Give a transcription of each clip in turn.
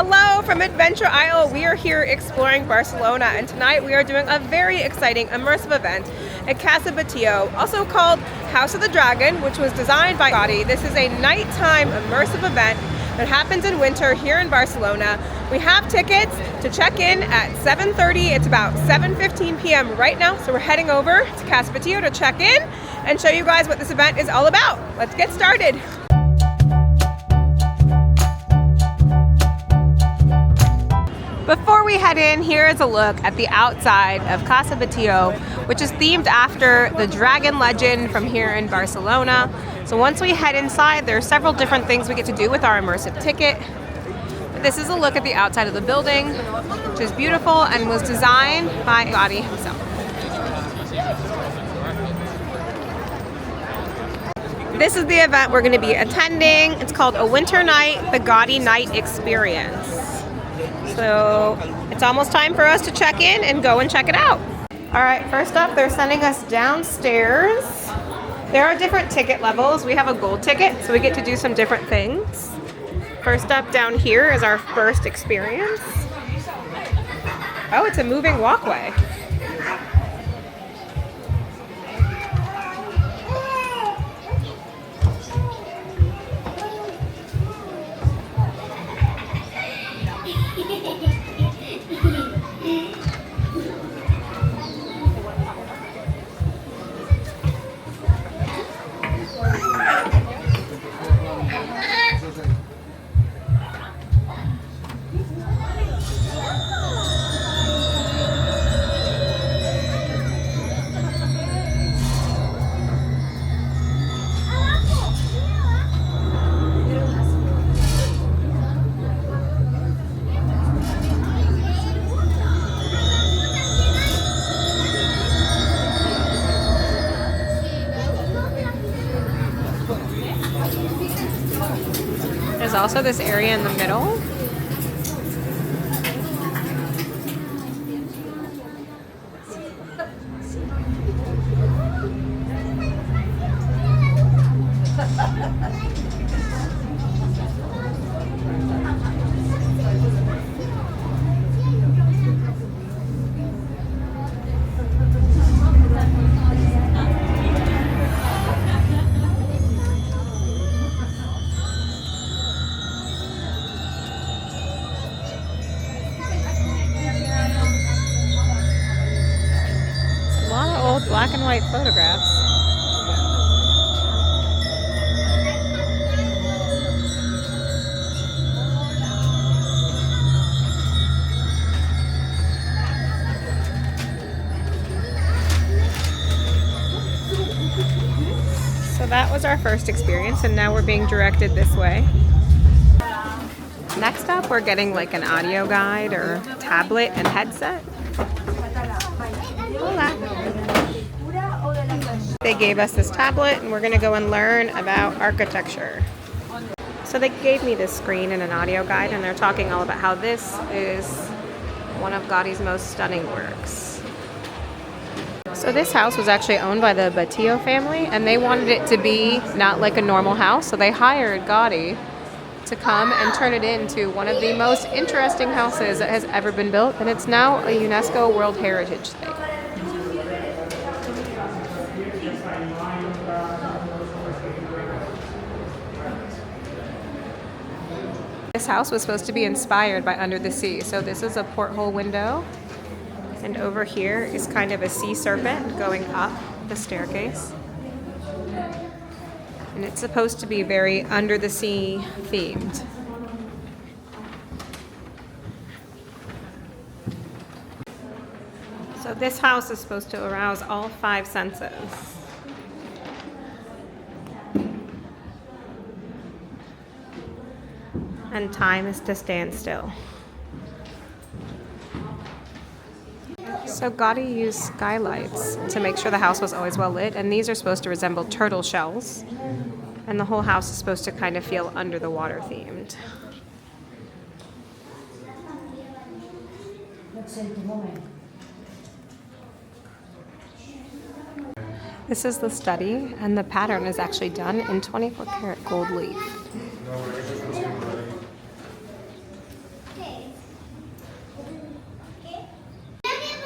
Hello from Adventure Isle. We are here exploring Barcelona, and tonight we are doing a very exciting immersive event at Casa Batlló, also called House of the Dragon, which was designed by Gaudí. This is a nighttime immersive event that happens in winter here in Barcelona. We have tickets to check in at 7:30. It's about 7:15 p.m. right now, so we're heading over to Casa Batlló to check in and show you guys what this event is all about. Let's get started. Before we head in, here is a look at the outside of Casa Batlló, which is themed after the dragon legend from here in Barcelona. So once we head inside, there are several different things we get to do with our immersive ticket. But this is a look at the outside of the building, which is beautiful and was designed by Gaudí himself. This is the event we're going to be attending. It's called A Winter Night, the Gaudí Night Experience. So it's almost time for us to check in and go and check it out. All right, first up, they're sending us downstairs. There are different ticket levels. We have a gold ticket, so we get to do some different things. First up down here is our first experience. Oh, it's a moving walkway. There's also this area in the middle. Black and white photographs. So that was our first experience, and now we're being directed this way. Next up, we're getting like an audio guide or tablet and headset. They gave us this tablet, and we're going to go and learn about architecture. So they gave me this screen and an audio guide, and they're talking all about how this is one of Gaudí's most stunning works. So this house was actually owned by the Patio family, and they wanted it to be not like a normal house, so they hired Gaudí to come and turn it into one of the most interesting houses that has ever been built, and it's now a UNESCO World Heritage Site. This house was supposed to be inspired by Under the Sea. So this is a porthole window, and over here is kind of a sea serpent going up the staircase. And it's supposed to be very under the sea themed. So this house is supposed to arouse all 5 senses. And time is to stand still. So Gaudí used skylights to make sure the house was always well lit, and these are supposed to resemble turtle shells. And the whole house is supposed to kind of feel under the water themed. This is the study, and the pattern is actually done in 24 karat gold leaf.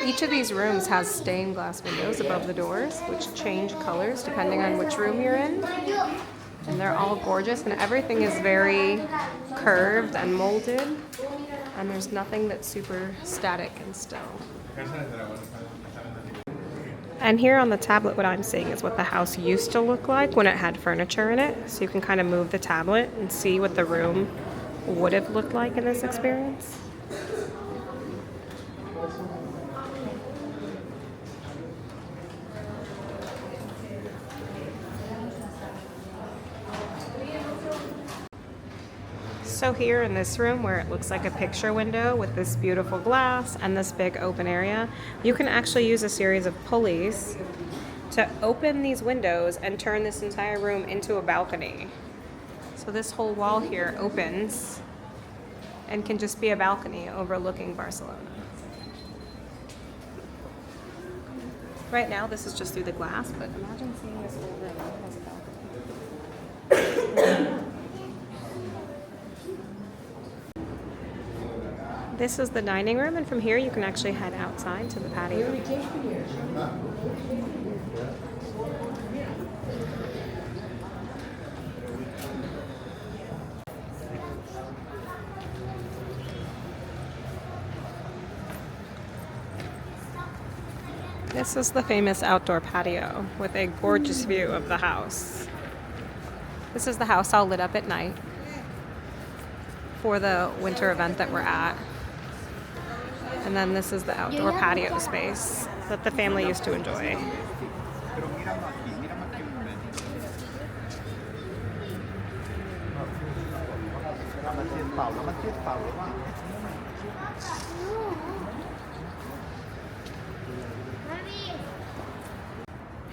Each of these rooms has stained glass windows above the doors, which change colors depending on which room you're in. And they're all gorgeous, and everything is very curved and molded. And there's nothing that's super static and still. And here on the tablet, what I'm seeing is what the house used to look like when it had furniture in it. So you can kind of move the tablet and see what the room would have looked like in this experience. So here in this room, where it looks like a picture window with this beautiful glass and this big open area, you can actually use a series of pulleys to open these windows and turn this entire room into a balcony. So this whole wall here opens and can just be a balcony overlooking Barcelona. Right now this is just through the glass, but imagine seeing this whole room as a balcony. This is the dining room, and from here you can actually head outside to the patio. This is the famous outdoor patio with a gorgeous view of the house. This is the house all lit up at night for the winter event that we're at. And then this is the outdoor patio space that the family used to enjoy.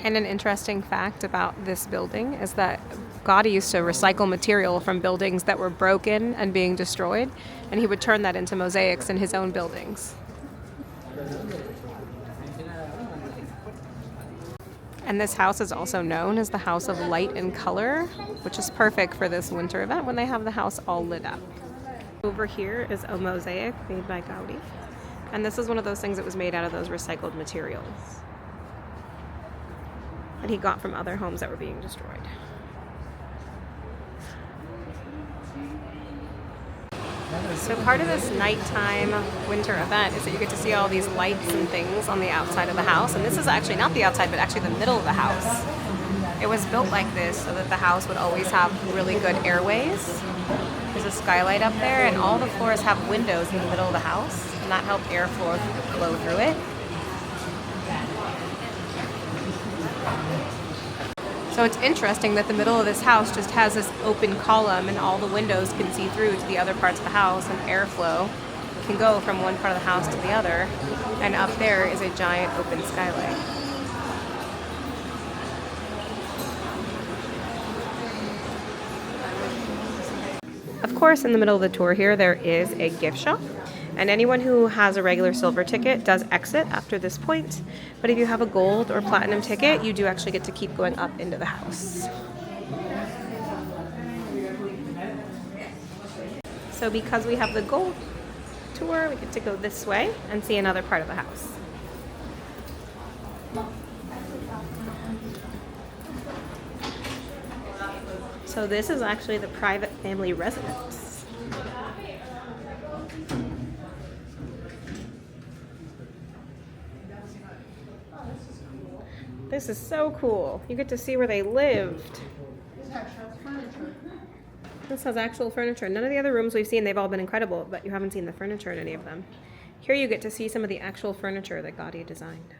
And an interesting fact about this building is that Gaudí used to recycle material from buildings that were broken and being destroyed, and he would turn that into mosaics in his own buildings. And this house is also known as the House of Light and Color, which is perfect for this winter event when they have the house all lit up. Over here is a mosaic made by Gaudí, and this is one of those things that was made out of those recycled materials that he got from other homes that were being destroyed. So part of this nighttime winter event is that you get to see all these lights and things on the outside of the house. And this is actually not the outside, but actually the middle of the house. It was built like this so that the house would always have really good airways. There's a skylight up there, and all the floors have windows in the middle of the house, and that helped airflow flow through it. So it's interesting that the middle of this house just has this open column, and all the windows can see through to the other parts of the house, and airflow can go from one part of the house to the other. And up there is a giant open skylight. Of course, in the middle of the tour here, there is a gift shop. And anyone who has a regular silver ticket does exit after this point. But if you have a gold or platinum ticket, you do actually get to keep going up into the house. So because we have the gold tour, we get to go this way and see another part of the house. So this is actually the private family residence. This is so cool. You get to see where they lived. This has actual furniture. None of the other rooms we've seen, they've all been incredible, but you haven't seen the furniture in any of them. Here you get to see some of the actual furniture that Gaudí designed.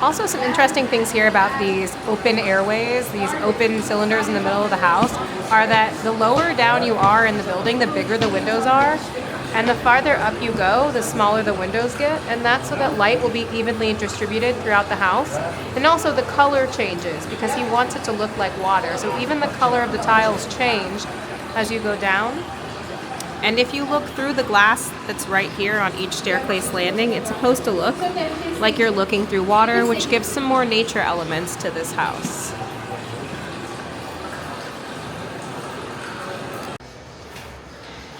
Also, some interesting things here about these open airways, these open cylinders in the middle of the house, are that the lower down you are in the building, the bigger the windows are. And the farther up you go, the smaller the windows get, and that's so that light will be evenly distributed throughout the house. And also the color changes because he wants it to look like water. So even the color of the tiles change as you go down. And if you look through the glass that's right here on each staircase landing, it's supposed to look like you're looking through water, which gives some more nature elements to this house.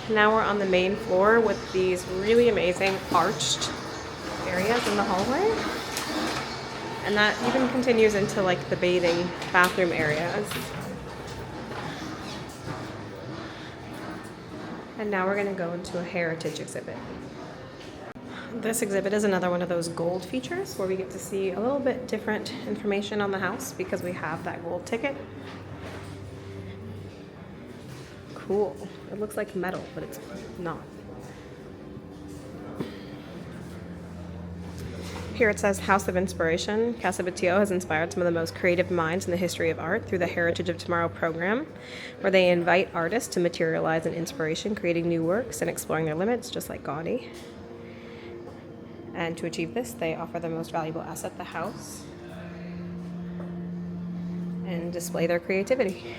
Now we're on the main floor with these really amazing arched areas in the hallway. And that even continues into like the bathing bathroom areas. And now we're gonna go into a heritage exhibit. This exhibit is another one of those gold features where we get to see a little bit different information on the house because we have that gold ticket. Cool. It looks like metal, but it's not. Here it says House of Inspiration. Casa Batlló has inspired some of the most creative minds in the history of art through the Heritage of Tomorrow program, where they invite artists to materialize an inspiration, creating new works and exploring their limits, just like Gaudí. And to achieve this, they offer the most valuable asset, the house, and display their creativity.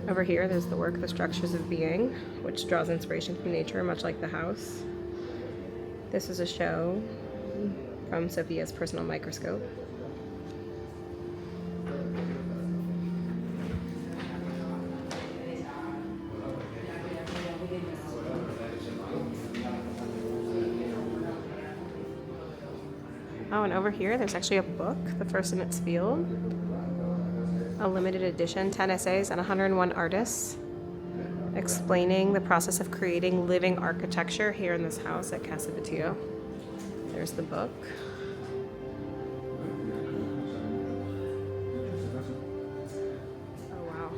Over here, there's the work, The Structures of Being, which draws inspiration from nature, much like the house. This is a show from Sophia's personal microscope. Oh, and over here, there's actually a book, the first in its field. A limited edition, 10 essays and 101 artists, explaining the process of creating living architecture here in this house at Casa Batlló. There's the book. Oh, wow.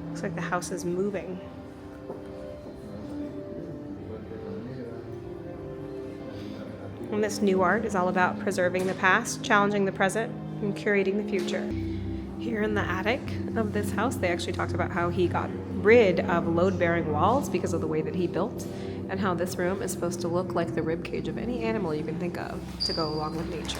Looks like the house is moving. And this new art is all about preserving the past, challenging the present, and curating the future. Here in the attic of this house, they actually talked about how he got rid of load-bearing walls because of the way that he built, and how this room is supposed to look like the ribcage of any animal you can think of to go along with nature.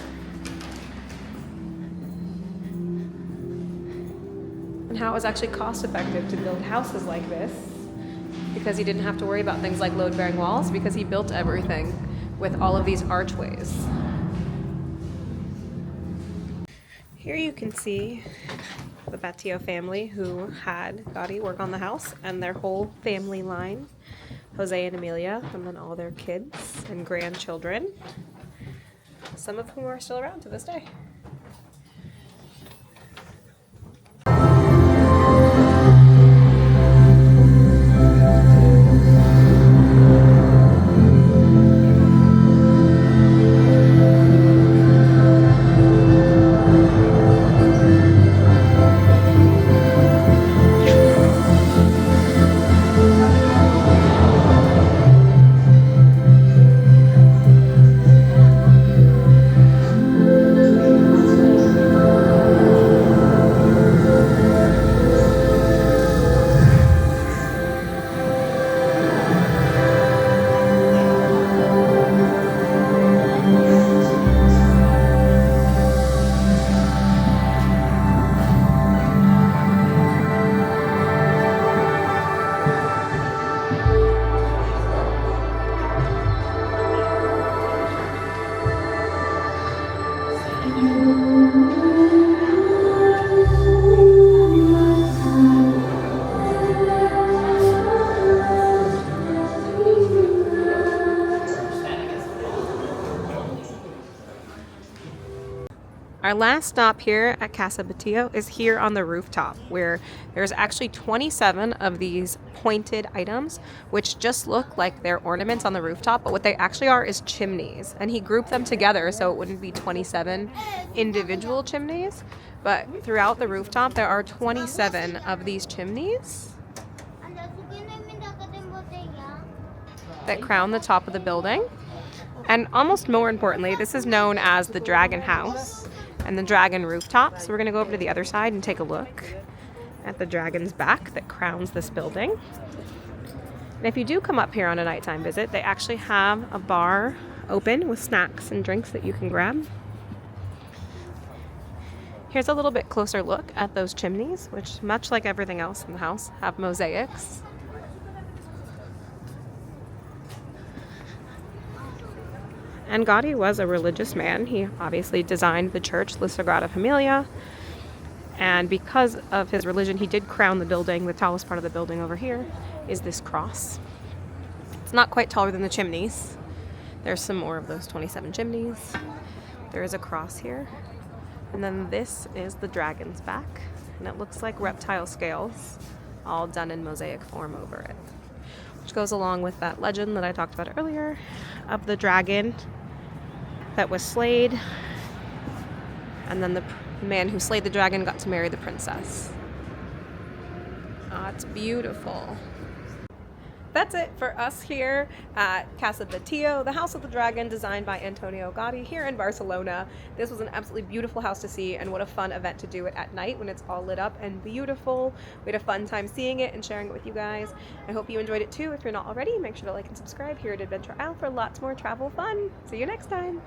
And how it was actually cost-effective to build houses like this because he didn't have to worry about things like load-bearing walls because he built everything with all of these archways. Here you can see the Patio family who had Gaudí work on the house, and their whole family line, Jose and Amelia, and then all their kids and grandchildren, some of whom are still around to this day. Our last stop here at Casa Batlló is here on the rooftop, where there's actually 27 of these pointed items, which just look like they're ornaments on the rooftop, but what they actually are is chimneys. And he grouped them together so it wouldn't be 27 individual chimneys, but throughout the rooftop there are 27 of these chimneys that crown the top of the building. And almost more importantly, this is known as the Dragon House and the Dragon Rooftop. So we're gonna go over to the other side and take a look at the dragon's back that crowns this building. And if you do come up here on a nighttime visit, they actually have a bar open with snacks and drinks that you can grab. Here's a little bit closer look at those chimneys, which, much like everything else in the house, have mosaics. And Gaudí was a religious man. He obviously designed the church, La Sagrada Familia. And because of his religion, he did crown the building. The tallest part of the building over here is this cross. It's not quite taller than the chimneys. There's some more of those 27 chimneys. There is a cross here. And then this is the dragon's back. And it looks like reptile scales, all done in mosaic form over it. Which goes along with that legend that I talked about earlier of the dragon that was slayed. And then the man who slayed the dragon got to marry the princess. It's beautiful. That's it for us here at Casa Batlló, the House of the Dragon, designed by Antonio Gaudí here in Barcelona. This was an absolutely beautiful house to see, and what a fun event to do it at night when it's all lit up and beautiful. We had a fun time seeing it and sharing it with you guys. I hope you enjoyed it too. If you're not already, make sure to like and subscribe here at Adventure Isle for lots more travel fun. See you next time.